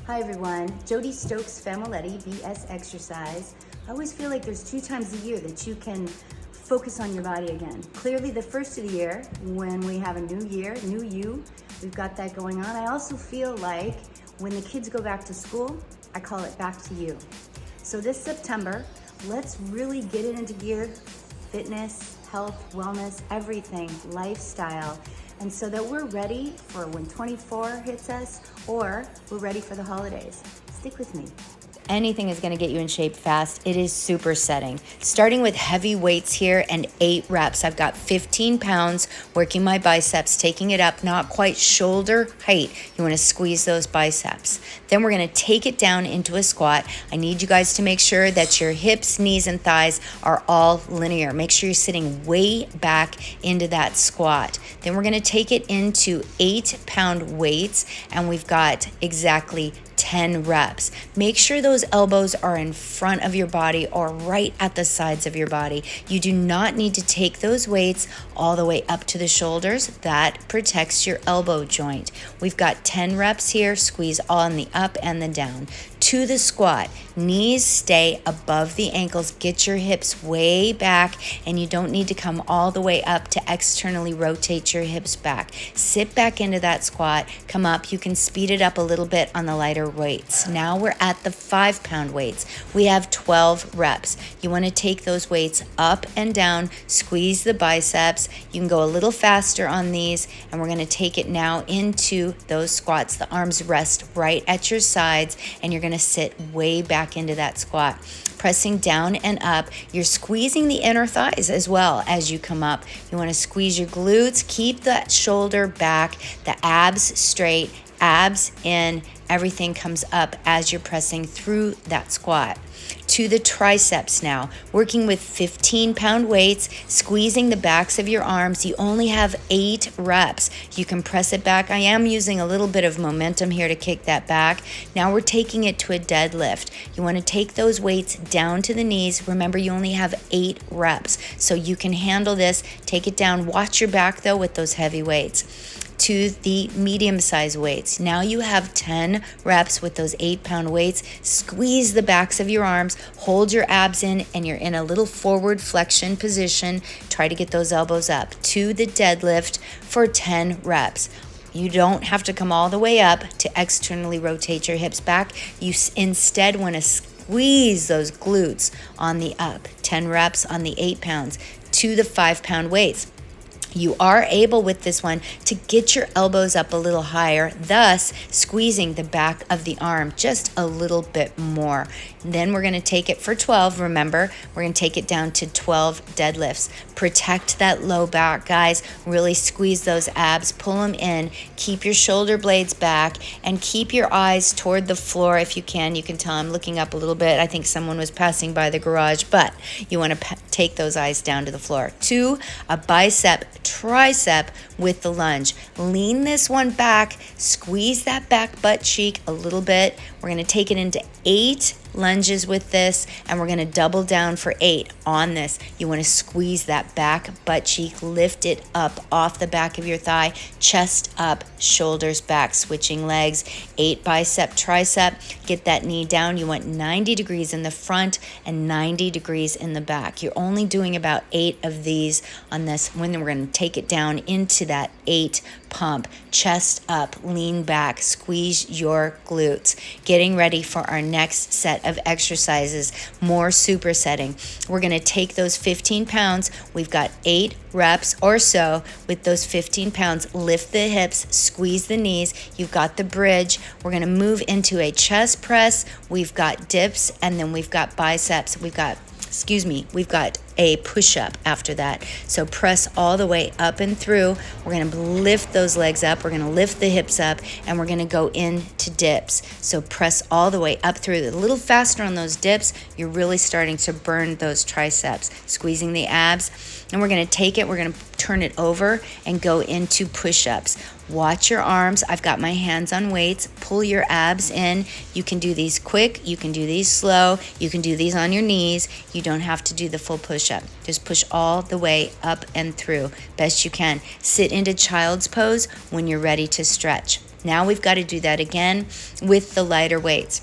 Hi everyone, Jody Stokes Familetti, BS Exercise. I always feel like there's 2 times a year that you can focus on your body again. Clearly the first of the year, when we have a new year, new you, we've got that going on. I also feel like when the kids go back to school, I call it back to you. So this September, let's really get it into gear. Fitness, health, wellness, everything, lifestyle. And so that we're ready for when 24 hits us, or we're ready for the holidays. Stick with me. Anything is going to get you in shape fast. It is supersetting. Starting with heavy weights here and 8 reps. I've got 15 pounds working my biceps, taking it up, not quite shoulder height. You want to squeeze those biceps. Then we're going to take it down into a squat. I need you guys to make sure that your hips, knees, and thighs are all linear. Make sure you're sitting way back into that squat. Then we're going to take it into 8-pound weights, and we've got exactly 10 reps. Make sure those elbows are in front of your body or right at the sides of your body. You do not need to take those weights all the way up to the shoulders. That protects your elbow joint. We've got 10 reps here. Squeeze on the up and the down. To the squat, knees stay above the ankles. Get your hips way back, and you don't need to come all the way up to externally rotate your hips back. Sit back into that squat, come up. You can speed it up a little bit on the lighter weights. Now we're at the 5-pound weights. We have 12 reps. You want to take those weights up and down, squeeze the biceps. You can go a little faster on these, and we're going to take it now into those squats. The arms rest right at your sides, and you're going to sit way back into that squat. Pressing down and up, you're squeezing the inner thighs as well as you come up. You want to squeeze your glutes, keep that shoulder back, the abs straight, abs in, everything comes up as you're pressing through that squat. To the triceps now, working with 15-pound weights, squeezing the backs of your arms. You only have 8 reps. You can press it back. I am using a little bit of momentum here to kick that back. Now we're taking it to a deadlift. You want to take those weights down to the knees. Remember, you only have 8 reps, so you can handle this. Take it down. Watch your back, though, with those heavy weights. To the medium-sized weights. Now you have 10 reps with those 8-pound weights. Squeeze the backs of your arms, hold your abs in, and you're in a little forward flexion position. Try to get those elbows up. To the deadlift for 10 reps. You don't have to come all the way up to externally rotate your hips back. You instead want to squeeze those glutes on the up. 10 reps on the 8 pounds. To the 5-pound weights. You are able with this one to get your elbows up a little higher, thus squeezing the back of the arm just a little bit more. And then we're going to take it for 12. Remember, we're going to take it down to 12 deadlifts. Protect that low back, guys. Really squeeze those abs, pull them in, keep your shoulder blades back, and keep your eyes toward the floor if you can. You can tell I'm looking up a little bit. I think someone was passing by the garage, but you want to take those eyes down to the floor. To a bicep tricep with the lunge. Lean this one back, squeeze that back butt cheek a little bit. We're going to take it into 8 lunges with this, and we're going to double down for 8 on this. You want to squeeze that back butt cheek, lift it up off the back of your thigh, chest up, shoulders back, switching legs. 8 bicep tricep. Get that knee down. You want 90 degrees in the front and 90 degrees in the back. You're only doing about 8 of these on this. When we're going to take it down into that 8 pump, chest up, lean back, squeeze your glutes. Getting ready for our next set of exercises, more supersetting. We're going to take those 15 pounds. We've got 8 reps or so with those 15 pounds. Lift the hips, squeeze the knees. You've got the bridge. We're going to move into a chest press. We've got dips, and then we've got biceps. We've got a push-up after that. So press all the way up and through. We're going to lift those legs up. We're going to lift the hips up, and we're going to go into dips. So press all the way up through. A little faster on those dips. You're really starting to burn those triceps. Squeezing the abs. And we're going to take it. We're going to turn it over and go into push-ups. Watch your arms. I've got my hands on weights. Pull your abs in. You can do these quick. You can do these slow. You can do these on your knees. You don't have to do the full push-up. Just push all the way up and through best you can. Sit into child's pose when you're ready to stretch. Now we've got to do that again with the lighter weights.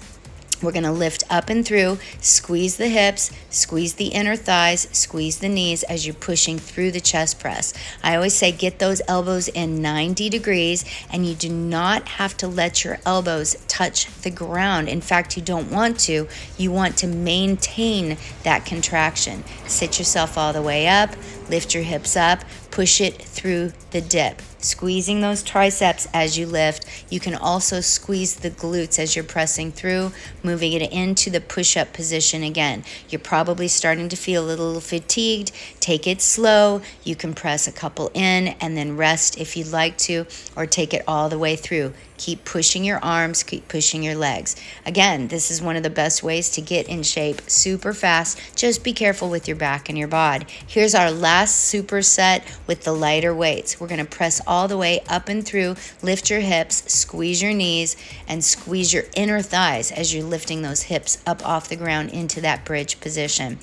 We're going to lift up and through, squeeze the hips, squeeze the inner thighs, squeeze the knees as you're pushing through the chest press. I always say get those elbows in 90 degrees, and you do not have to let your elbows touch the ground. In fact, you don't want to. You want to maintain that contraction. Sit yourself all the way up, lift your hips up, push it through the dip. Squeezing those triceps as you lift. You can also squeeze the glutes as you're pressing through, moving it into the push-up position again. You're probably starting to feel a little fatigued. Take it slow. You can press a couple in and then rest if you'd like to, or take it all the way through. Keep pushing your arms, keep pushing your legs. Again, this is one of the best ways to get in shape super fast. Just be careful with your back and your bod. Here's our last superset with the lighter weights. We're going to press all the way up and through, lift your hips, squeeze your knees, and squeeze your inner thighs as you're lifting those hips up off the ground into that bridge position.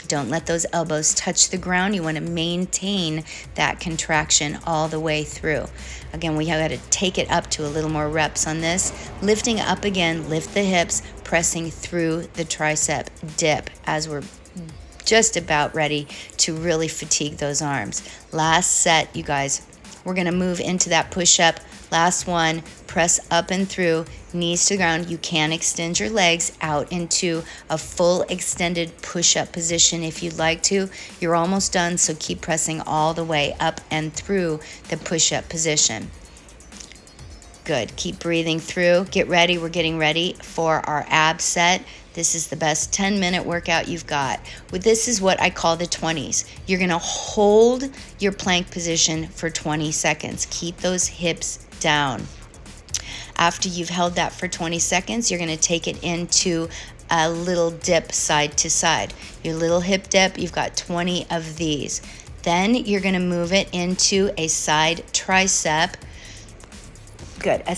Don't let those elbows touch the ground. You want to maintain that contraction all the way through. Again, we have got to take it up to a little more reps on this. Lifting up again, lift the hips, pressing through the tricep dip as we're just about ready to really fatigue those arms. Last set, you guys. We're going to move into that push-up. Last one, press up and through, knees to the ground. You can extend your legs out into a full extended push-up position if you'd like to. You're almost done, so keep pressing all the way up and through the push-up position. Good. Keep breathing through. Get ready. We're getting ready for our ab set. This is the best 10-minute workout you've got. This is what I call the 20s. You're going to hold your plank position for 20 seconds. Keep those hips down. After you've held that for 20 seconds, you're going to take it into a little dip side to side. Your little hip dip, you've got 20 of these. Then you're going to move it into a side tricep. Good. A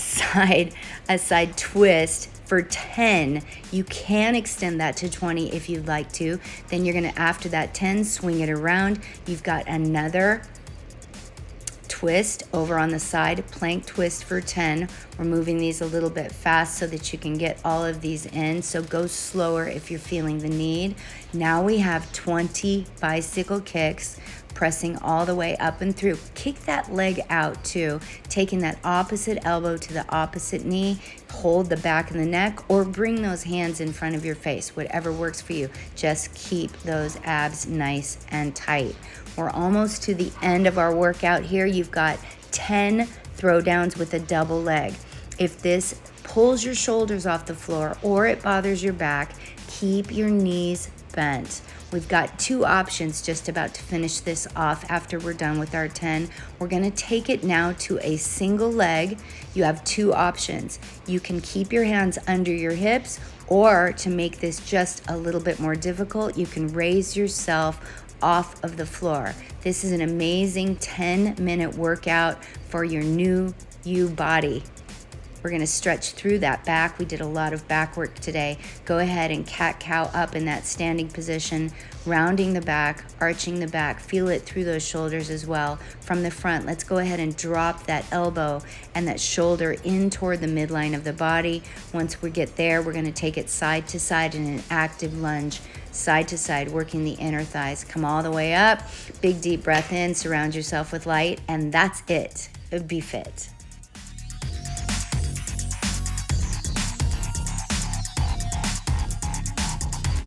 side twist for 10. You can extend that to 20 if you'd like to. Then you're going to, after that 10, swing it around. You've got another twist over on the side, plank twist for 10. We're moving these a little bit fast so that you can get all of these in. So go slower if you're feeling the need. Now we have 20 bicycle kicks, pressing all the way up and through. Kick that leg out too, taking that opposite elbow to the opposite knee. Hold the back of the neck or bring those hands in front of your face, whatever works for you. Just keep those abs nice and tight. We're almost to the end of our workout here. You've got 10 throwdowns with a double leg. If this pulls your shoulders off the floor or it bothers your back, keep your knees bent. We've got two options just about to finish this off after we're done with our 10. We're going to take it now to a single leg. You have two options. You can keep your hands under your hips, or to make this just a little bit more difficult, you can raise yourself off of the floor. This is an amazing 10-minute workout for your new you body. We're going to stretch through that back. We did a lot of back work today. Go ahead and cat-cow up in that standing position, rounding the back, arching the back. Feel it through those shoulders as well. From the front, let's go ahead and drop that elbow and that shoulder in toward the midline of the body. Once we get there, we're going to take it side to side in an active lunge, side to side, working the inner thighs. Come all the way up. Big deep breath in, surround yourself with light, and that's it. Be fit.